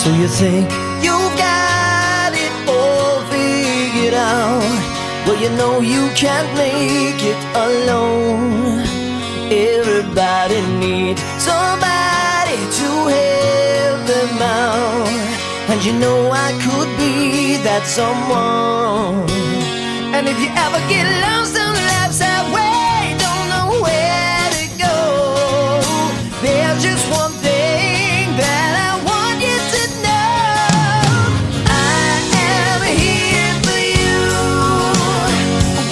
So you think you've got it all figured out? Well, you know you can't make it alone. Everybody needs somebody to help them out. And you know I could be that someone. And if you ever get lost on life's highway, don't know where to go, there's just one thing that I want you to know. I am here for you.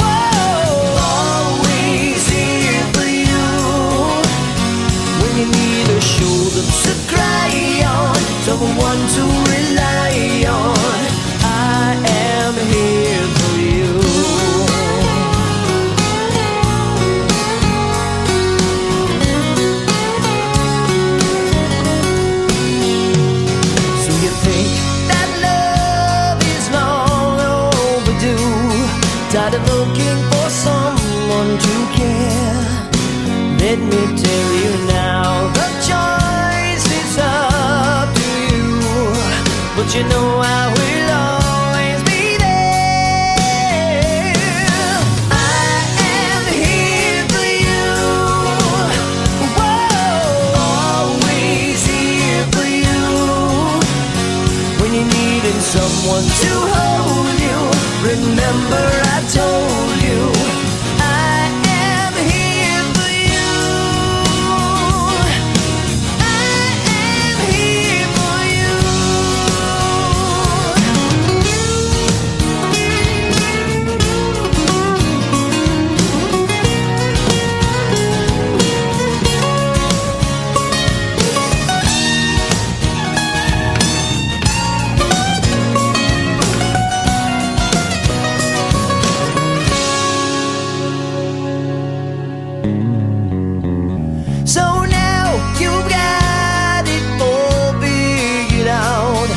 Whoa, always here for you. When you need a shoulder to cry on, someone to rely on, I am here for you. So you think that love is long overdue, tired of looking for someone to care. Let me tell you now, the choice is up to you, but you know I will always be there. I am here for you. Whoa, always here for you. When you needed someone to hold you, remember I told you I am here for you. I am here for you. So now you've got it all figured out,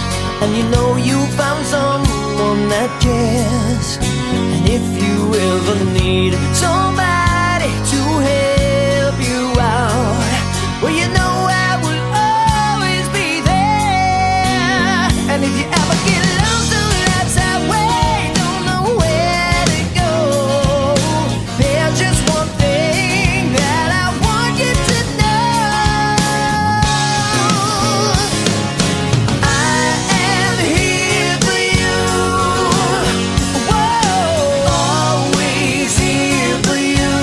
and you know you found someone that cares. And if you ever need somebody to help you out, well, you know I will always be there. And if you ever get lost on life's highway, don't know where to go, there's just one thing that I want you to know. I am here for you. Whoa, always here for you.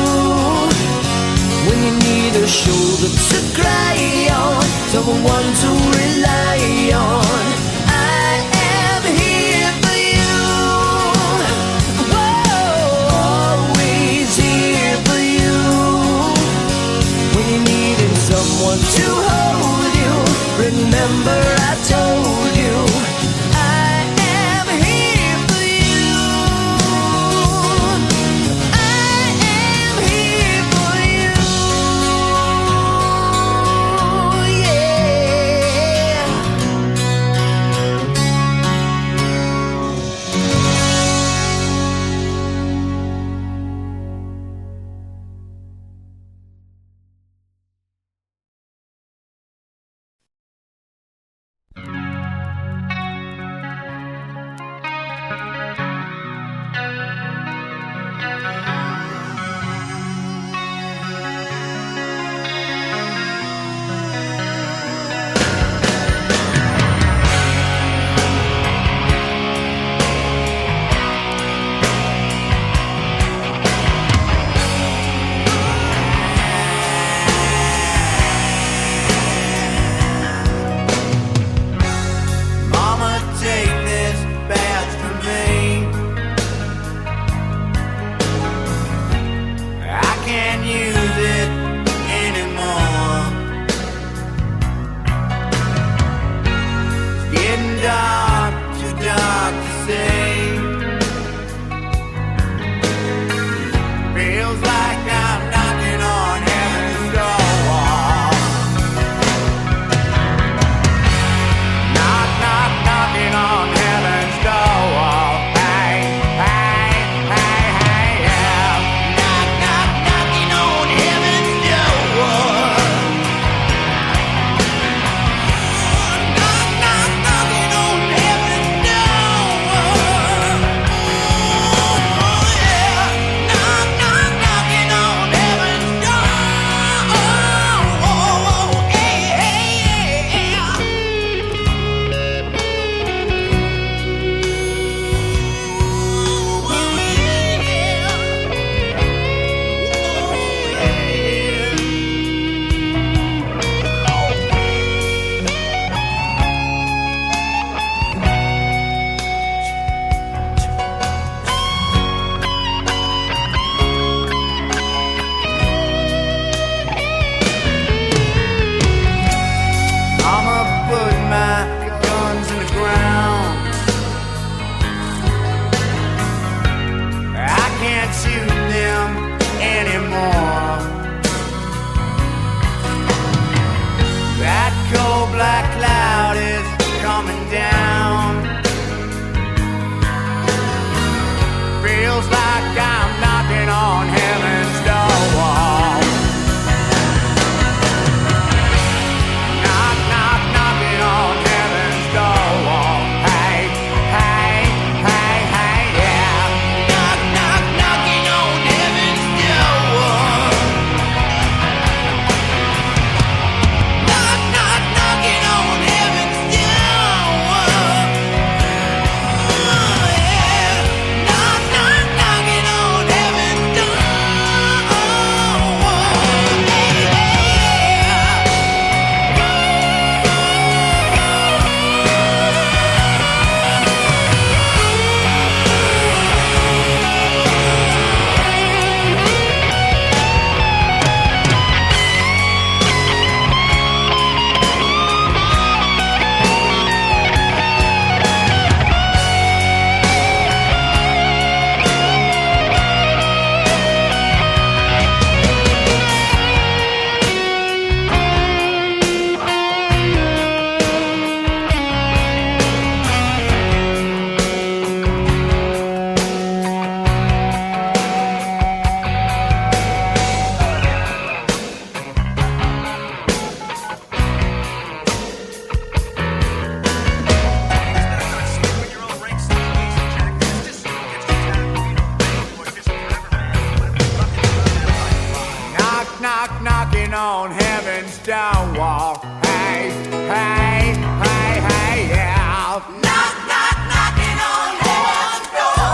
knocking on heaven's door wall. Hey, hey, hey, hey, yeah. Knock, knock, knocking on heaven's door.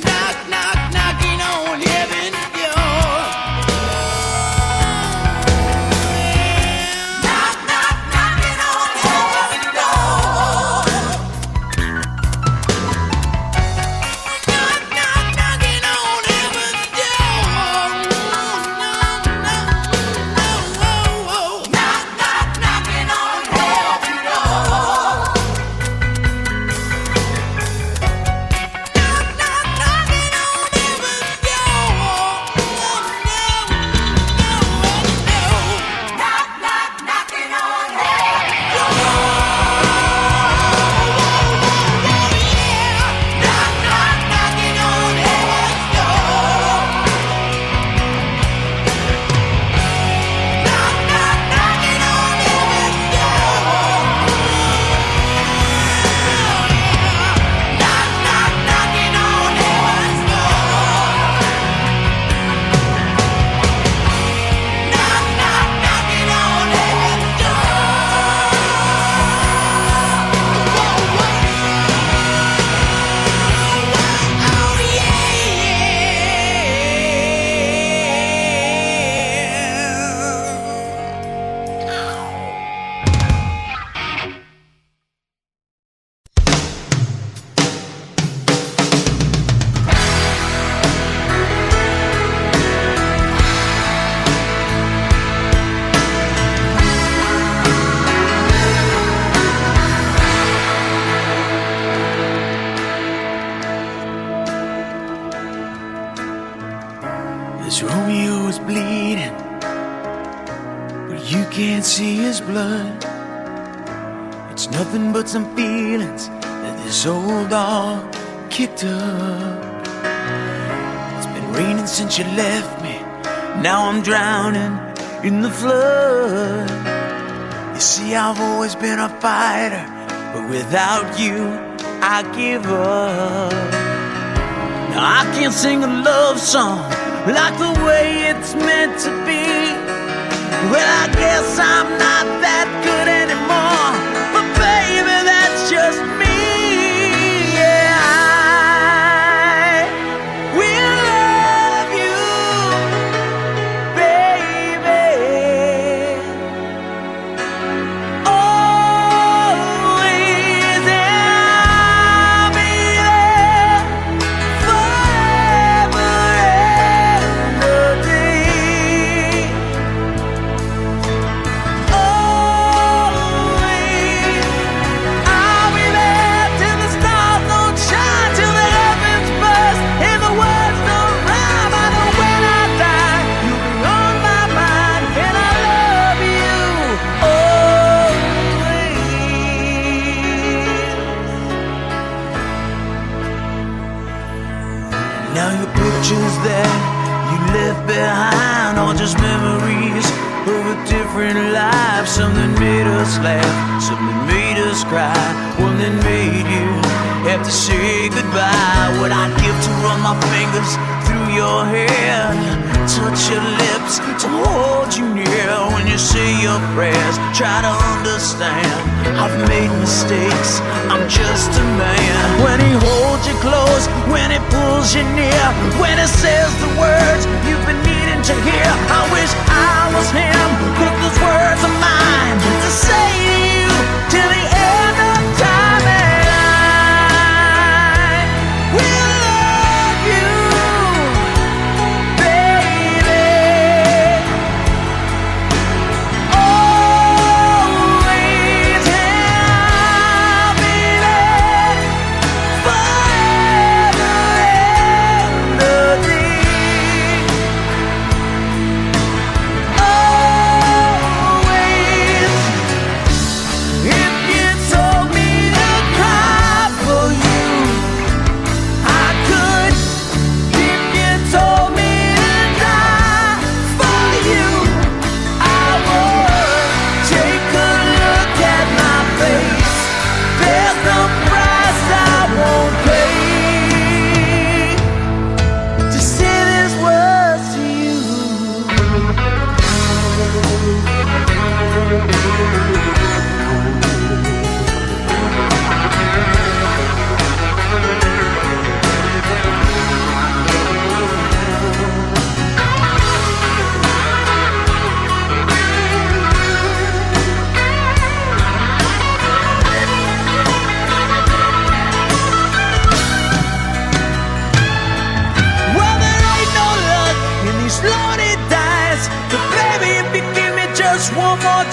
Knock, knock, knocking on heaven's door. Knock, knock, knocking on heaven's door. Knock, knock, knocking on heaven's door. Knock, knock, knocking on heaven's door. Knock, knock, knocking on heaven's door. Knock, knock, knocking on heaven's door. Knock, knock, knocking on heaven's door. Knock, knock, knocking on heaven's door. Knock, knock, knocking on heaven's door. Knock, knock, knocking on heaven's This Romeo is bleeding, but you can't see his blood. It's nothing but some feelings that this old dog kicked up. It's been raining since you left me. Now I'm drowning in the flood. You see, I've always been a fighter, but without you, I give up. Now I can't sing a love song like the way it's meant to be. Well, I guess I'm not that good anymore, but baby, that's just me. Yeah, I will love you, baby, always, and I'll be there forever and a day. Always, I'll be there till the stars don't shine, till the heavens burst and the words don't rhyme. I know when I die, you'll be on my mind, and I love you always. Now your pictures that you left behind are just memories of a different life. Something made us laugh, something made us cry, one that made you have to say goodbye. What I'd give to run my fingers through your hair, touch your lips, to hold you near when you say your prayers. Try to understand, I've made mistakes, I'm just a man. When he holds you close, when he pulls you near, when he says the words you've been needing to hear, I wish I was him, but those words are mine to say to you till the end of time. And I will love you, baby, always, and I'll be there forever and a day. Oh,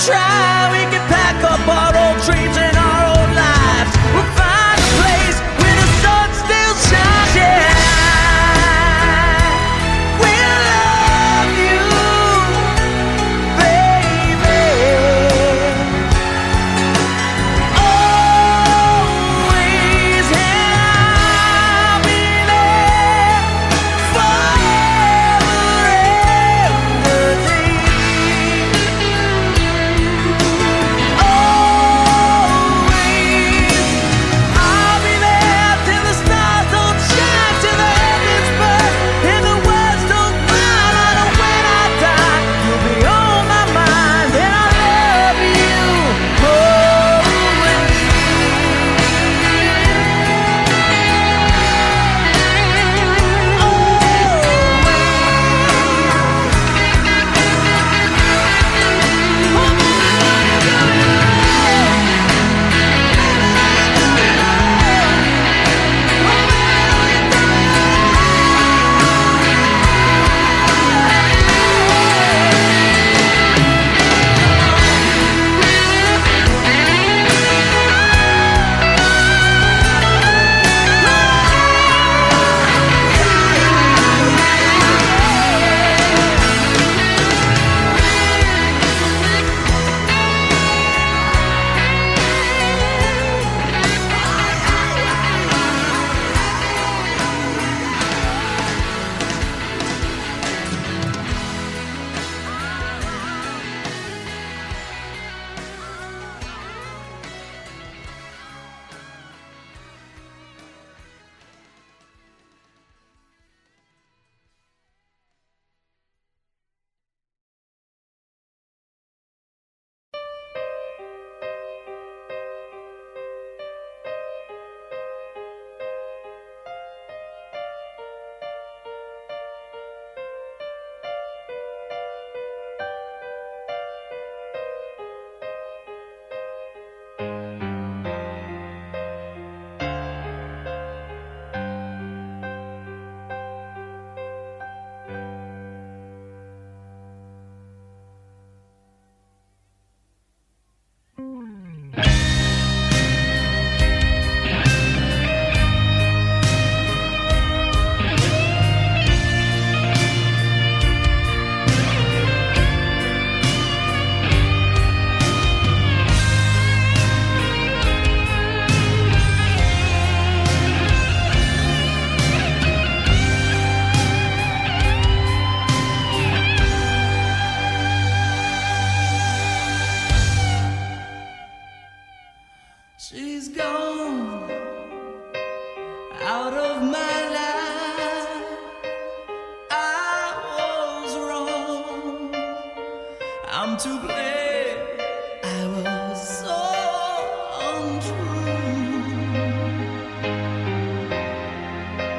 try, we can pack up our old dreams and our old lives. We'll find a place where the sun still shines. Yeah. We'll love you, baby. Always, and I'll be there forever and a day. Always, I'll be there till the stars don't shine, till the heavens burst and the words don't cry. And when I die, you'll be on my mind, and I love you always. She's gone out of my life. I was wrong. I'm to blame. I was so untrue.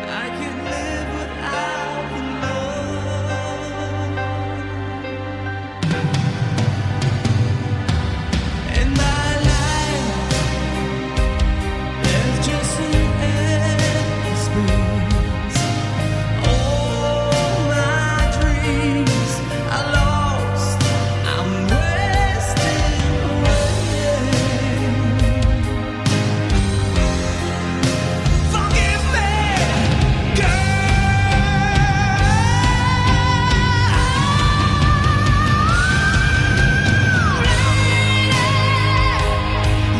I can't live without the love in my life. There's just an empty space. All my dreams are lost. I'm wasting away. Forgive me, girl.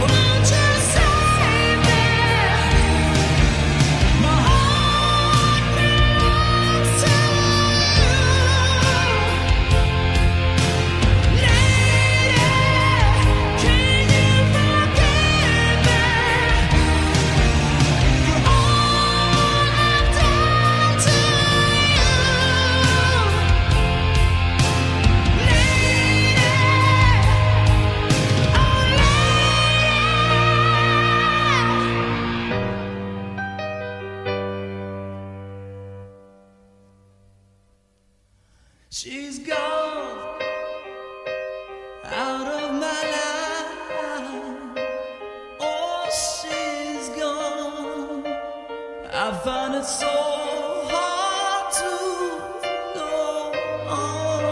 Won't you save me? My heart belongs to you. Lady, can you forgive me for all I've done to you? Lady, oh lady. She's gone out of my life. Oh, she's gone. I find it so hard to go on.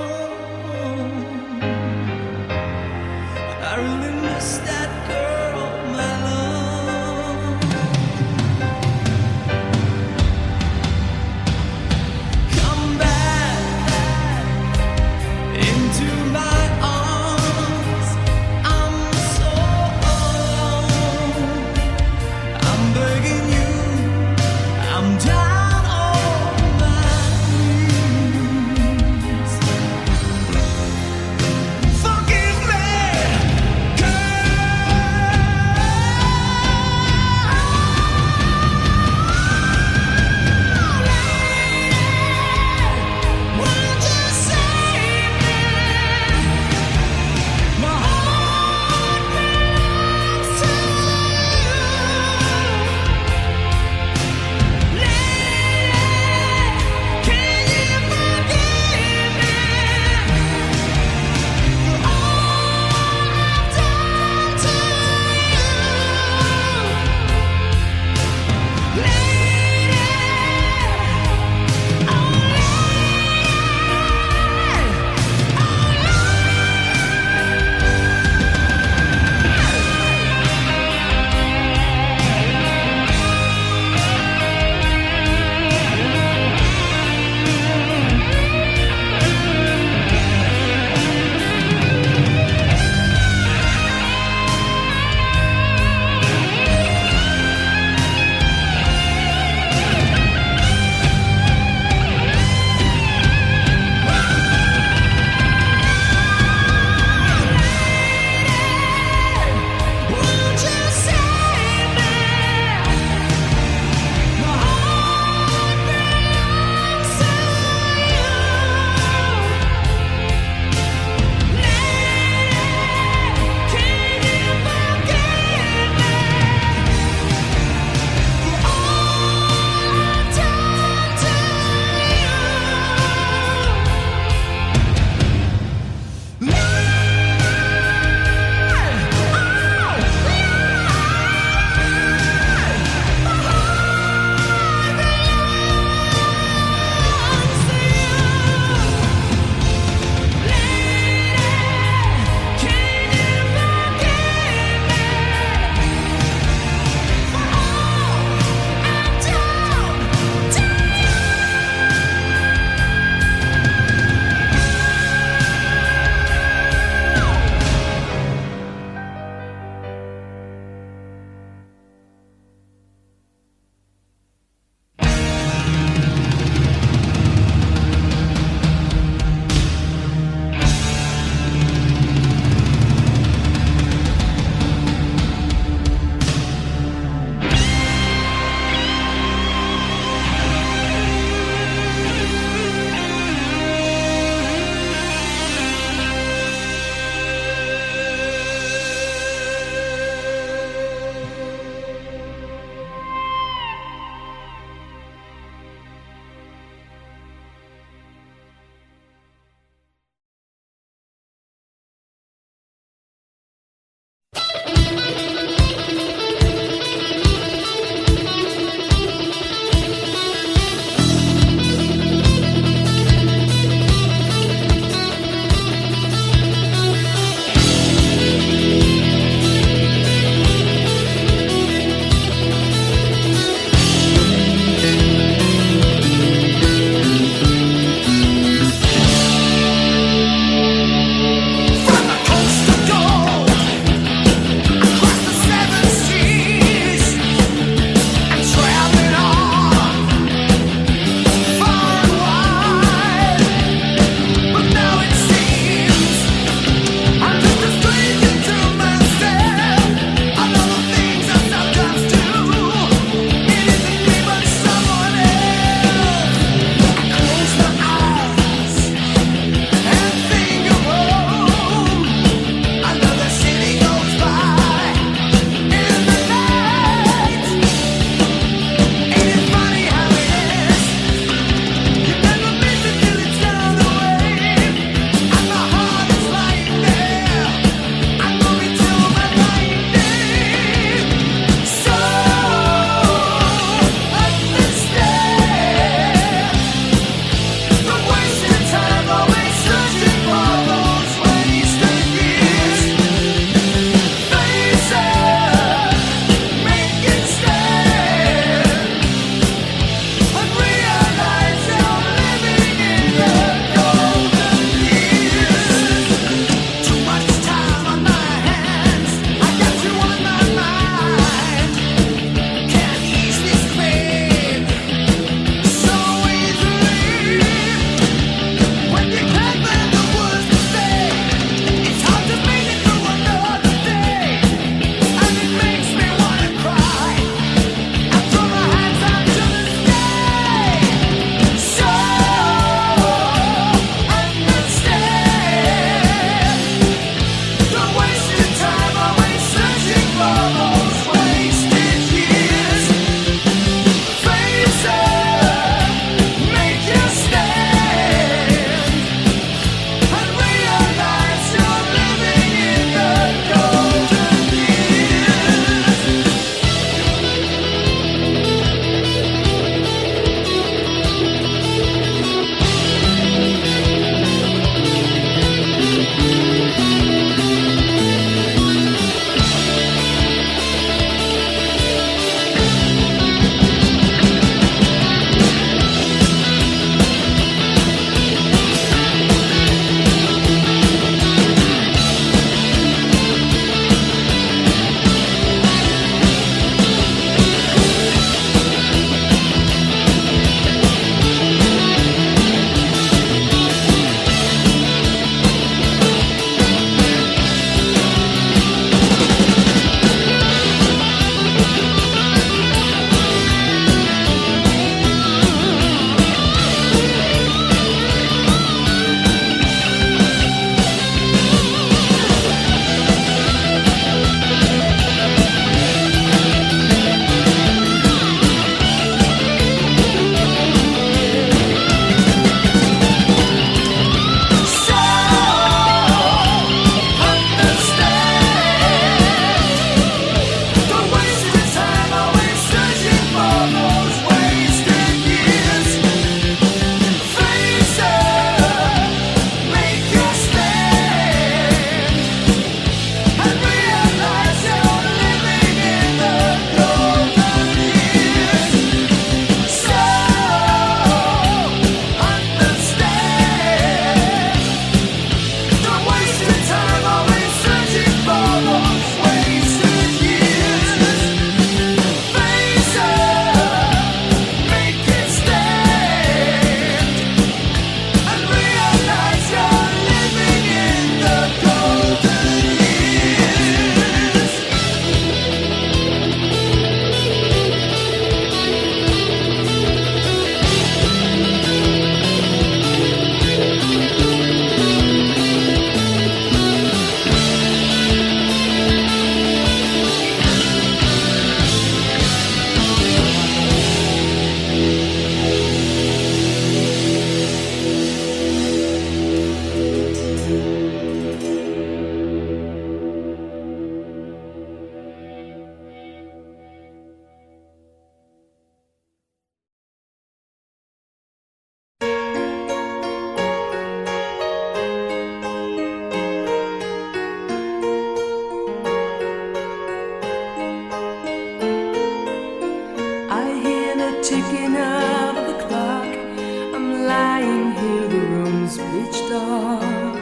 dark.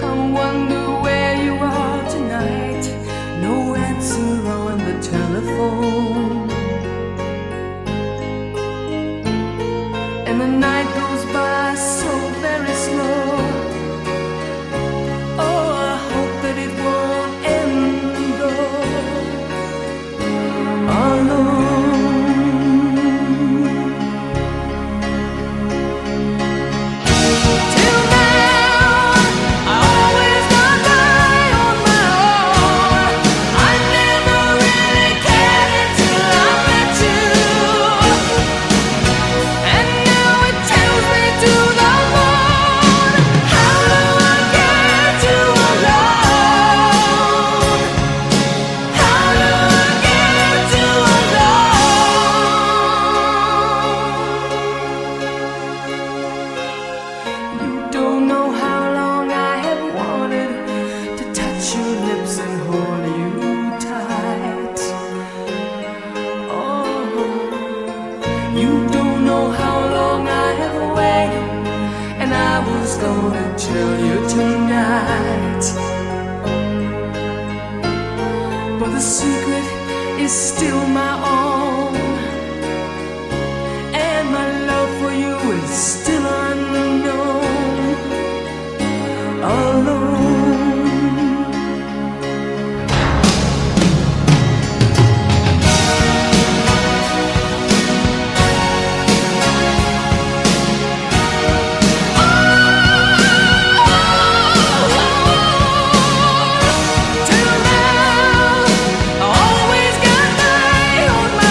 I wonder where you are tonight. No answer on the telephone, and the night goes by so very slow. Oh, I hope that it won't end though. Alone. Till now, I always got by on my own. I never really cared until I met you, and now it tells me to the moon. How do I get to alone? How do I get to alone? You don't know how long I have wanted to touch your lips and hold you tight. Oh, you don't know how long I have waited, and I was gonna tell you tonight. But the secret is still my own, and my love for you is still unknown. Alone. Till now, I always got by on my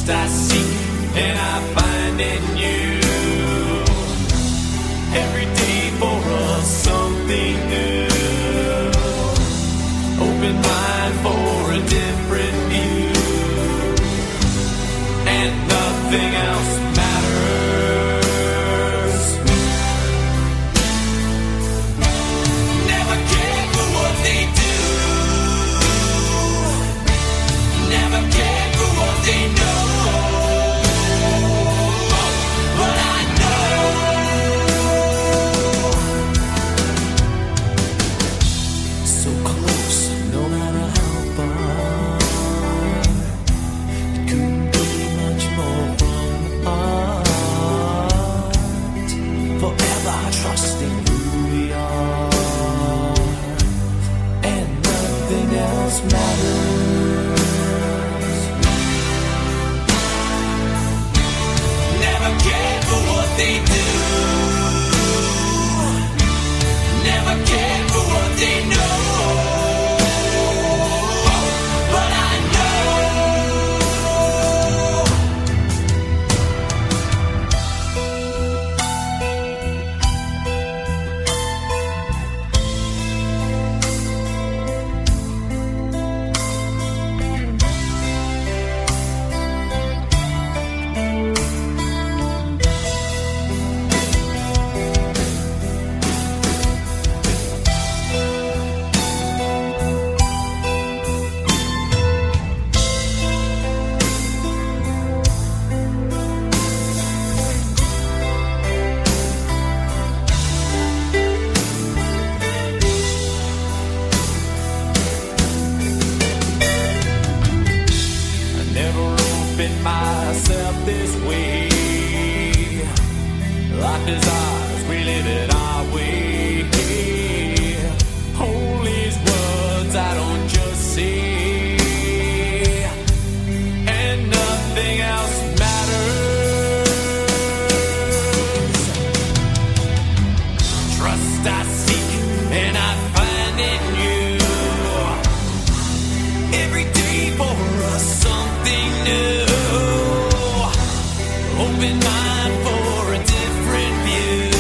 Trust I seek and I find in you. Every day for us something new. Open mind for a different view. And nothing else matters. Never care for what they do. Never care for what they know. But I know so close, no matter how far. It couldn't be much more from art. Forever trusting who we are, and nothing else matters. Never care for what they do. Never care for what they know. But I know I never opened myself this way. Life is ours, we live it our way. Hold these words I don't just say, and nothing else matters. Trust I seek and I find in you. Every day for us something new. Open mind for a different view.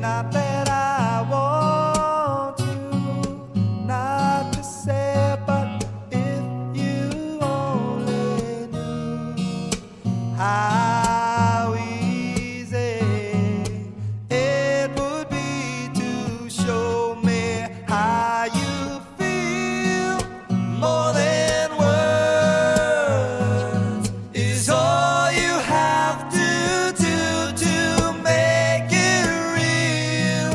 not that I want to, not to say, but if you only knew how easy it would be to show me how you feel. More than words is all you have to do to make it real.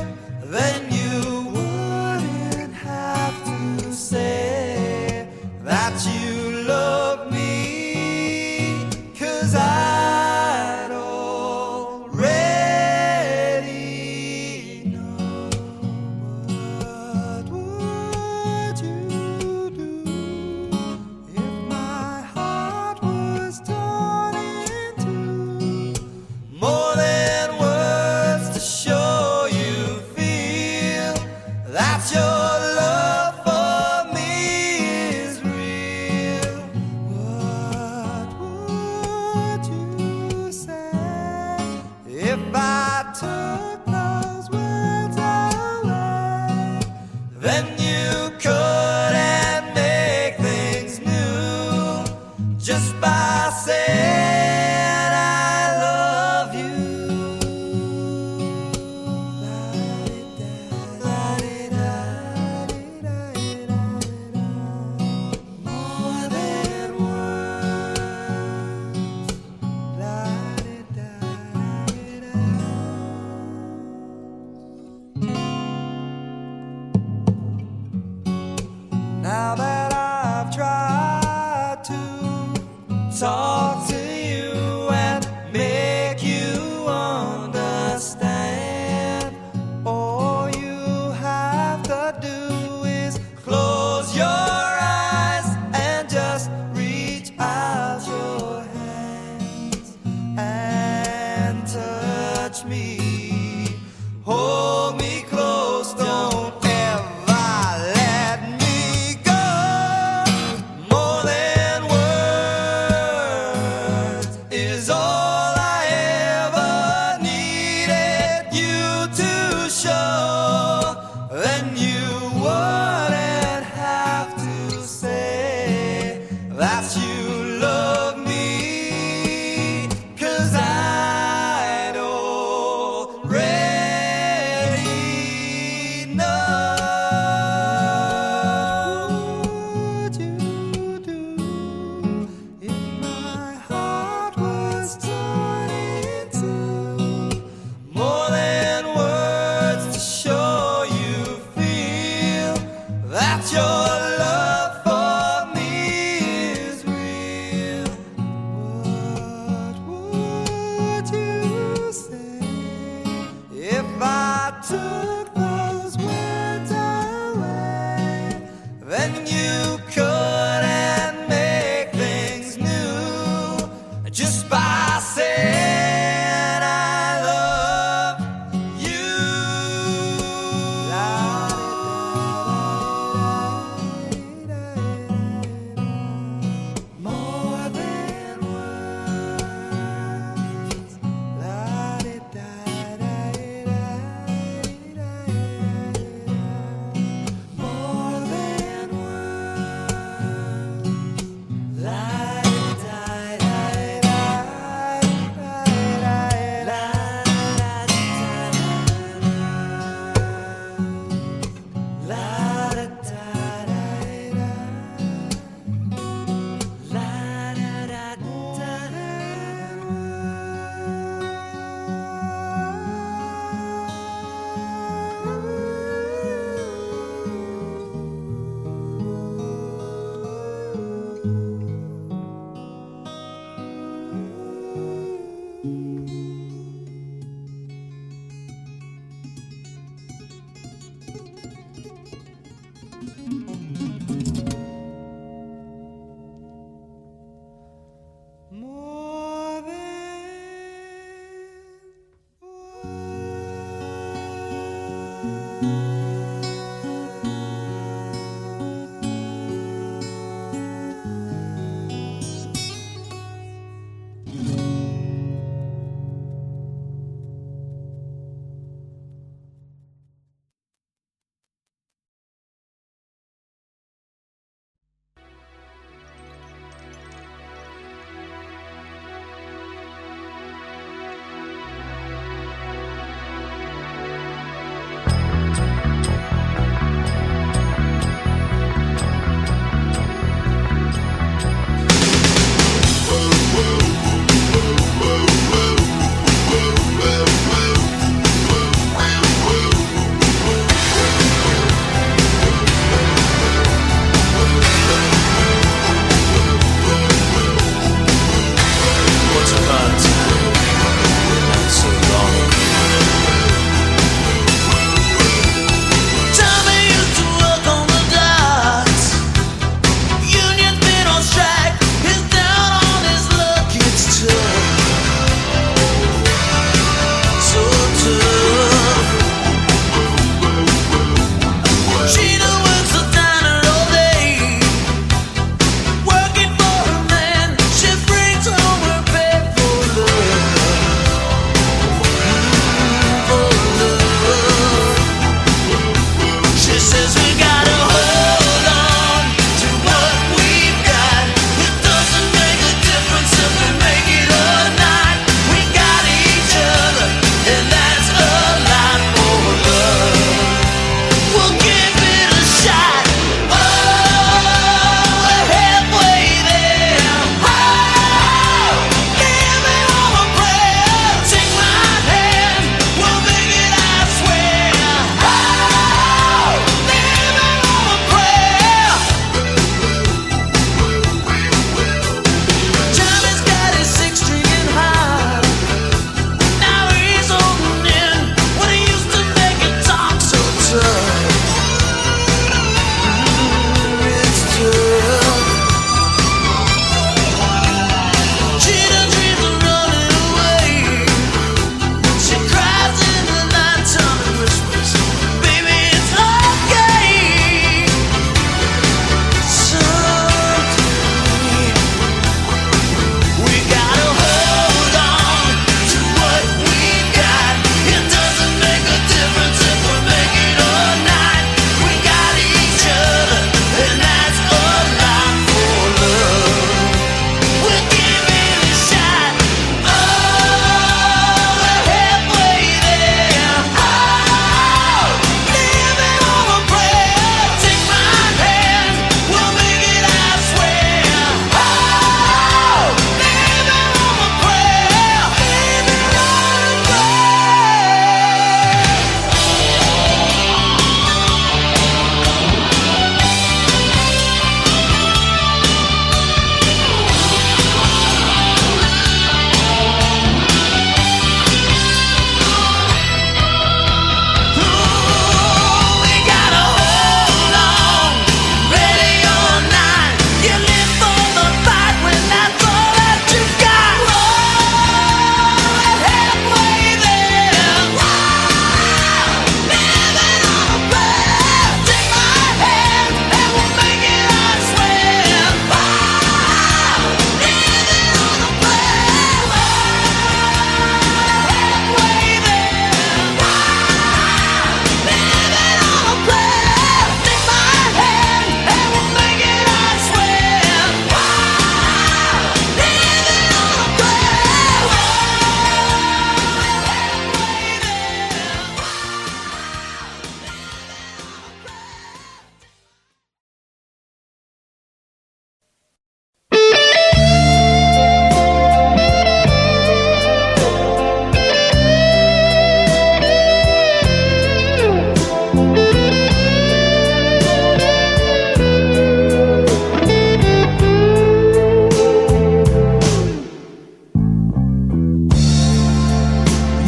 Then you wouldn't have to say that you love me, 'cause I'd already know. What would you do if my heart was torn into more than words to show you feel that your love for me is real? What would you say if I took those words away? Then you couldn't make things new just by saying I love you. More than words. Now that I've tried to talk to you and make you understand, all you have to do is close your eyes and just reach out your hands and touch me. Hold me close, don't ever let me go. More than words is all I ever needed you to show. Then you wouldn't have to say that you love me, 'cause I'd already know. What would you do if my heart was torn into more than words to show you feel that your love for me is real? What would you say if I took those words away? Then you couldn't make things new just by saying I love you. More than words.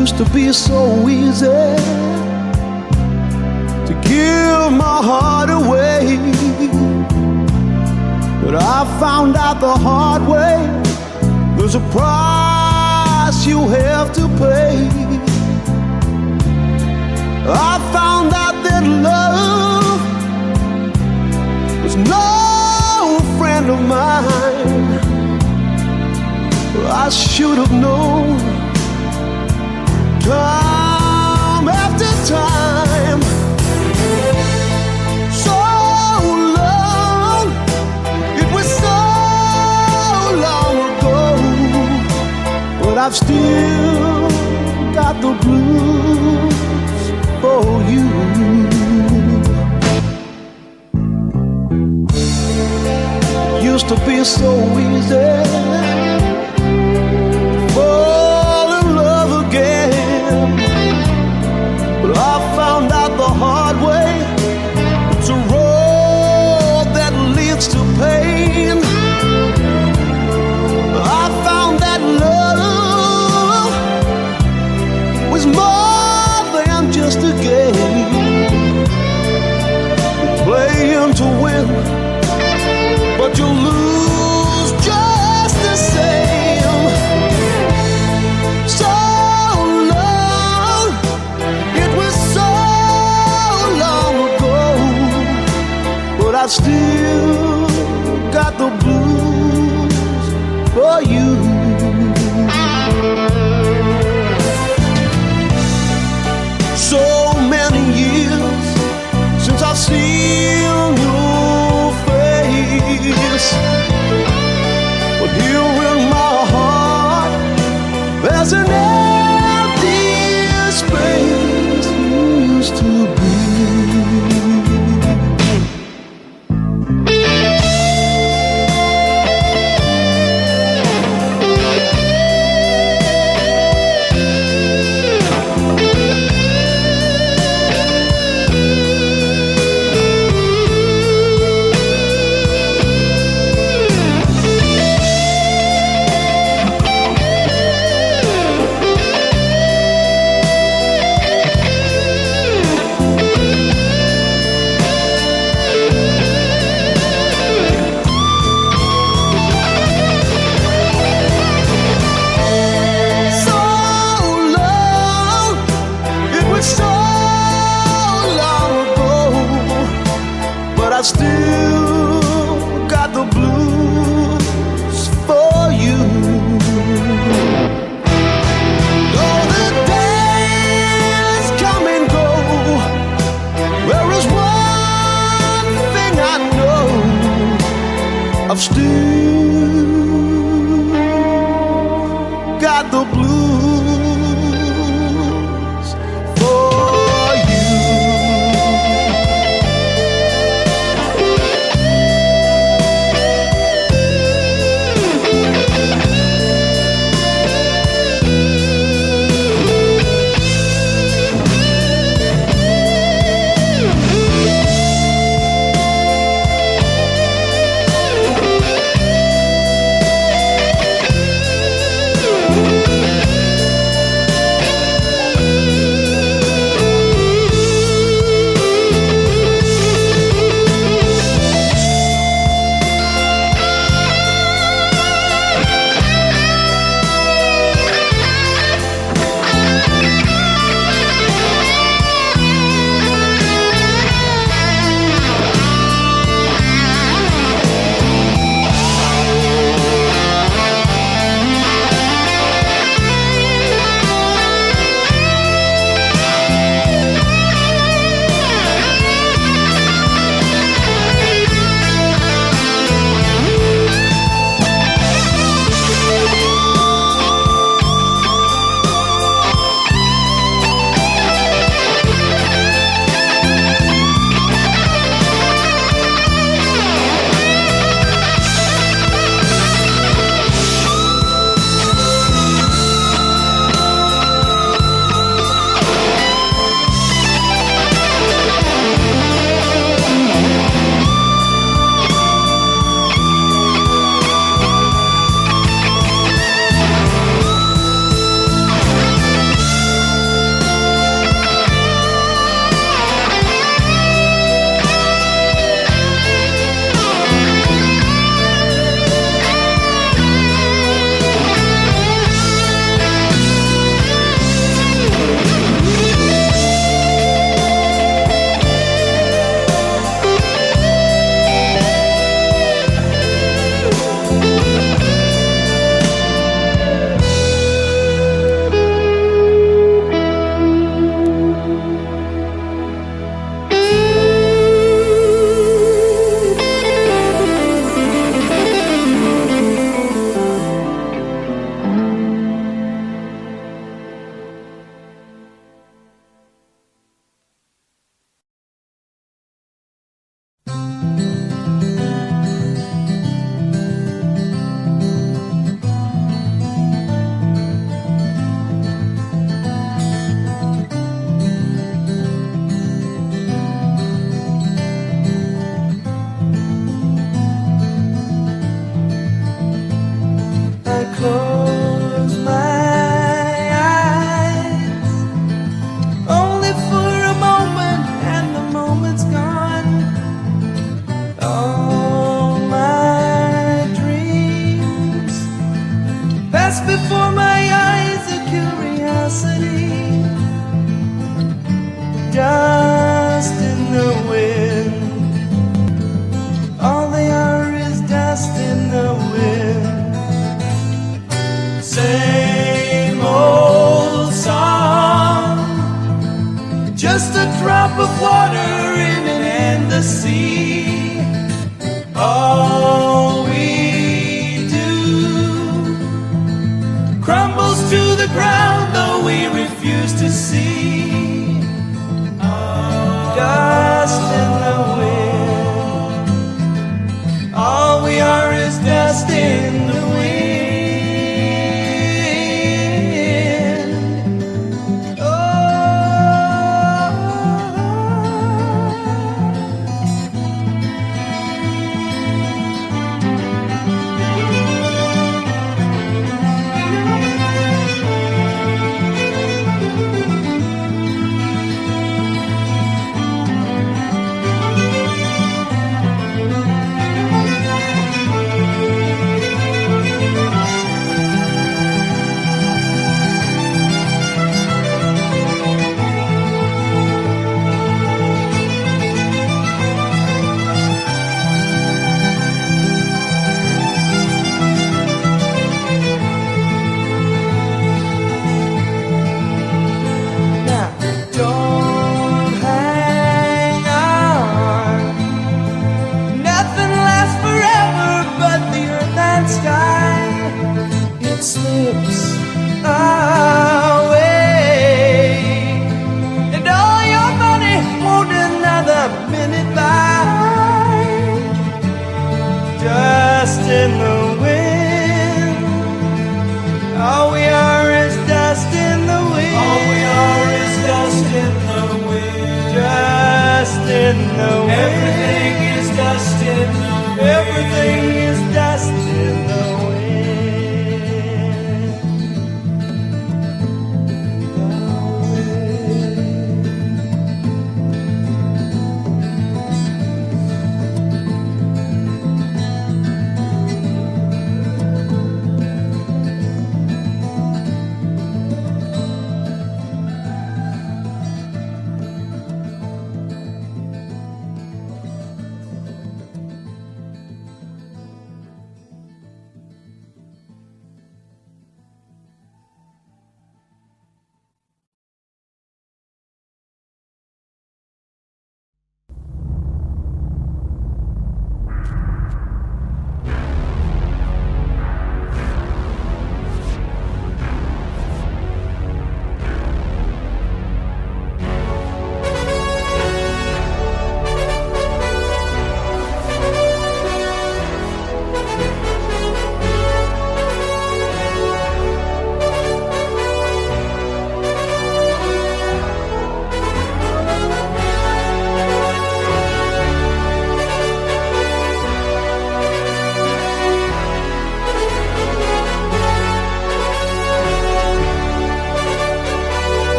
Used to be so easy to give my heart away, but I found out the hard way there's a price you have to pay. I found out that love was no friend of mine. I should have known time after time. So long, it was so long ago, but I've still got the blues for you. Used to be so easy fall in love again, but I found out the hard way it's a road that leads to pain. I found that love was more than just a game, playing to win, but you lose just the same. So long, it was so long ago, but I still got the blues for you. So many years since I've seen your face, but here in my heart there's an empty space you used to be. of water in an endless sea. All we do crumbles to the ground, though we refuse to see. Dust in the wind. All we are is dust in the wind.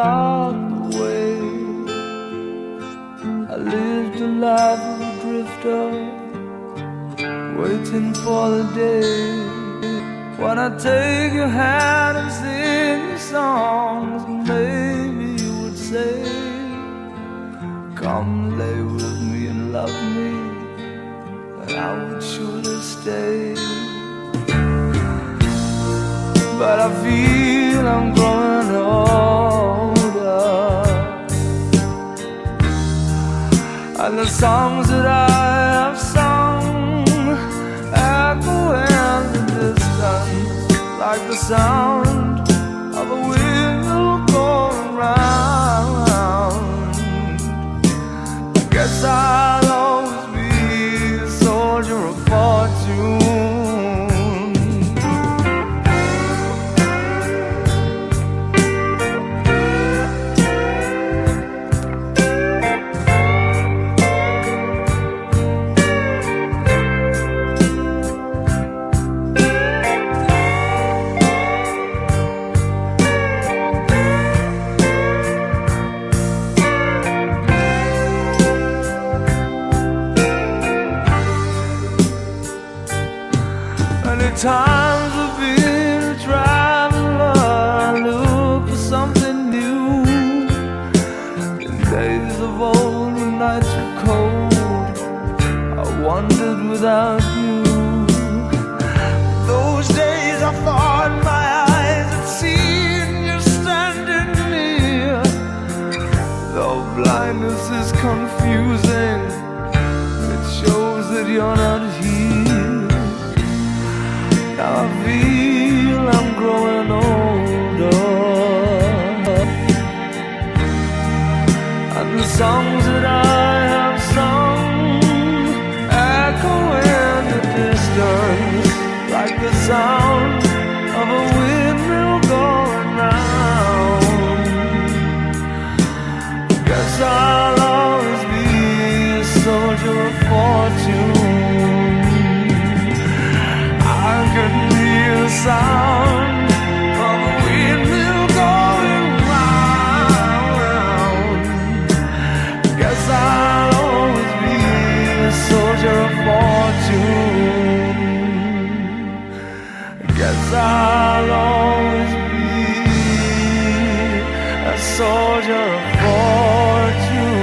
along the way. I lived a life of a drifter, waiting for the day when I take your hand and sing you songs. Maybe you would say, come lay with me and love me, and I would surely stay. But I feel I'm growing older, and the songs that I have sung echo in the distance like the sound of a wheel going round. I guess I'll always be a soldier of fortune. Times I've been a traveler, I look for something new. In days of old, when nights were cold, I wandered without you. Those days I thought my eyes had seen you standing near. Though blindness is confusing, it shows that you're not here. Now I feel I'm growing older, and the songs that I have sung echo in the distance like the sound of a windmill going round. Guess I'll always be a soldier of fortune. I could hear the sound of a windmill going round. Guess I'll always be a soldier of fortune. Guess I'll always be a soldier of fortune.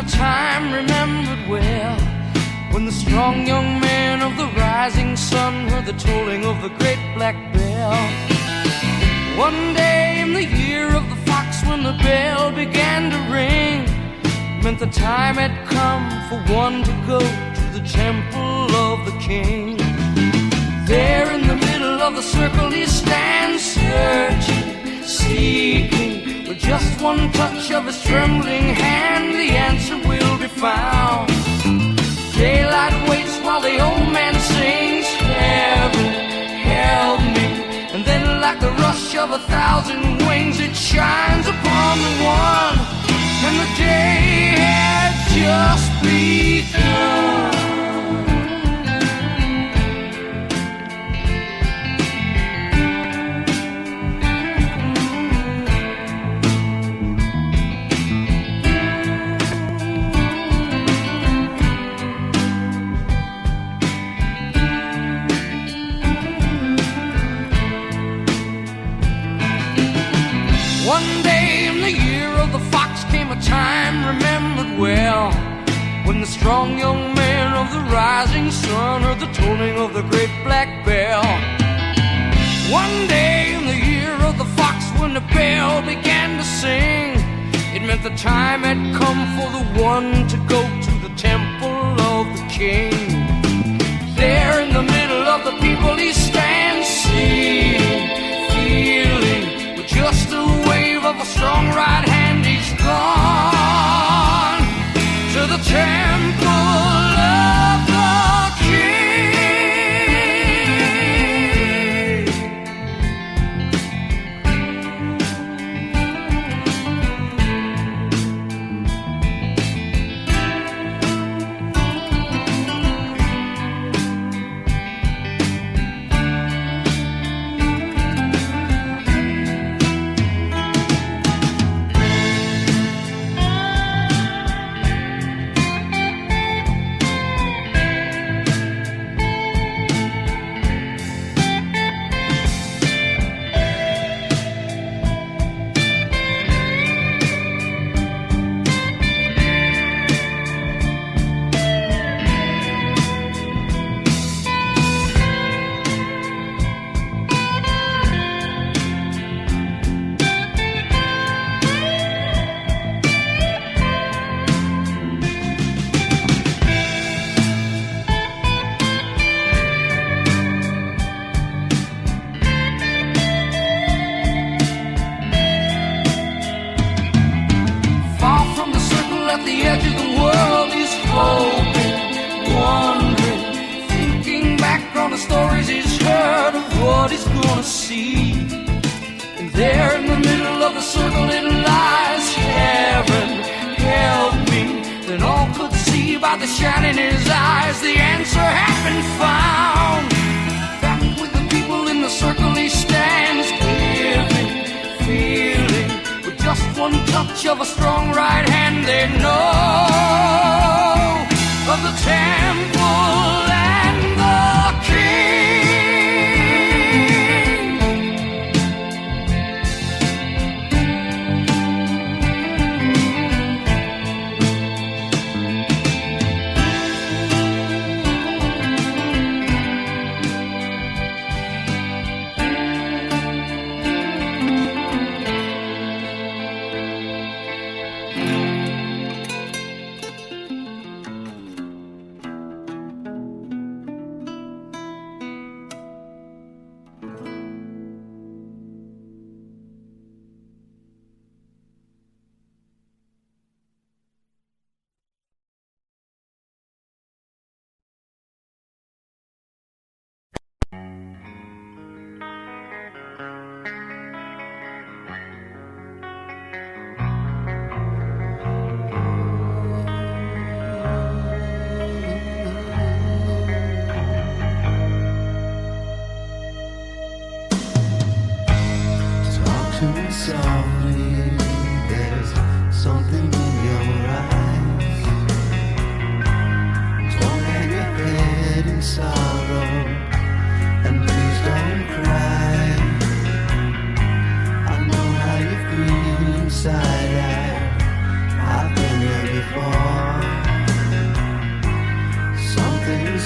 a time remembered well, when the strong young man of the rising sun heard the tolling of the great black bell. One day in the year of the fox, when the bell began to ring, meant the time had come for one to go to the temple of the king. There in the middle of the circle he stands, searching, seeking. With just one touch of his trembling hand, the answer will be found. Daylight waits while the old man sings, heaven, help me. And then like the rush of 1,000 wings, it shines upon the one, and the day had just begun. One day in the year of the fox came a time remembered well, when the strong young man of the rising sun heard the tolling of the great black bell. One day in the year of the fox, when the bell began to sing, it meant the time had come for the one to go to the temple of the king. There in the middle of the people he stands, seeing, feeling, with just a wave of a strong right hand, he's gone to the temple of the king. What he's gonna see. And there in the middle of the circle it lies, heaven, help me. Then all could see by the shine in his eyes, the answer had been found. Back with the people in the circle he stands, giving, feeling. With just one touch of a strong right hand, they know of the temple and the king.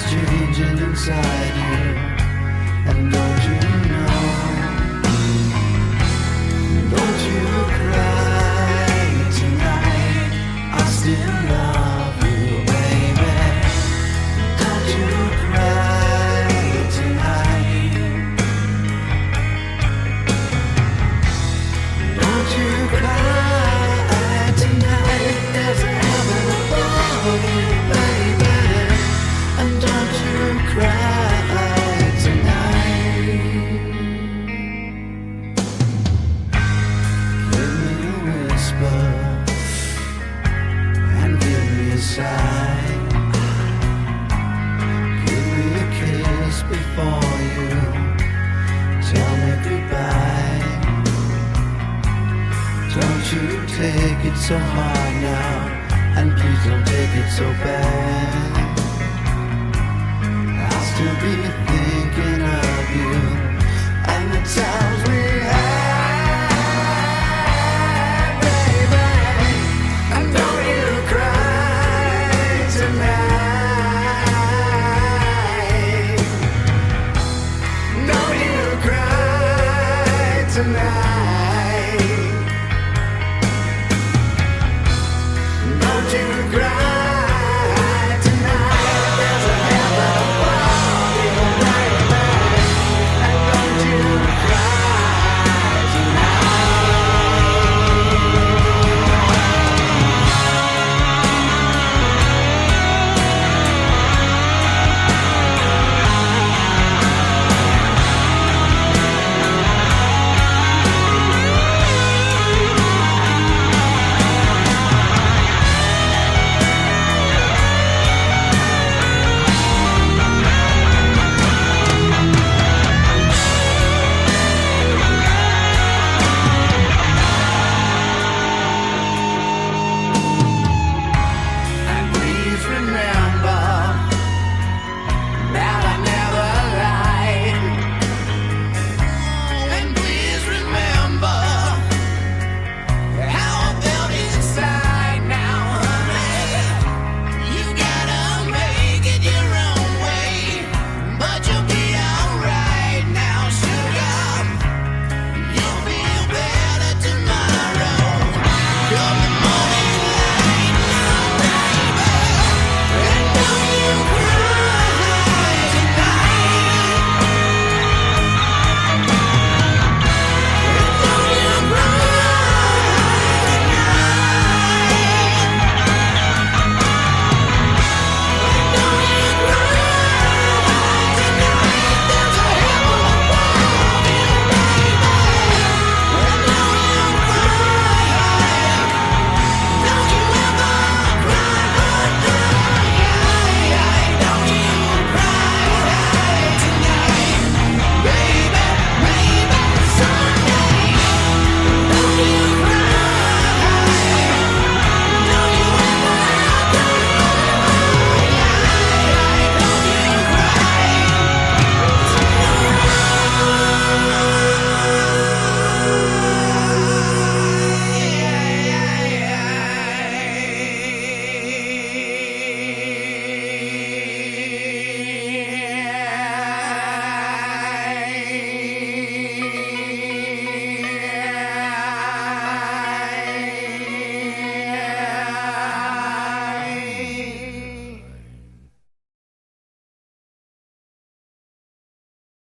changing inside you. And don't you know? Don't you cry tonight. I still love you, baby. Don't you cry tonight. Don't you cry tonight. There's a heaven above you, baby. And don't you cry tonight. Give me a whisper and give me a sigh. Give me a kiss before you tell me goodbye. Don't you take it so hard now, and please don't take it so bad. I'll still be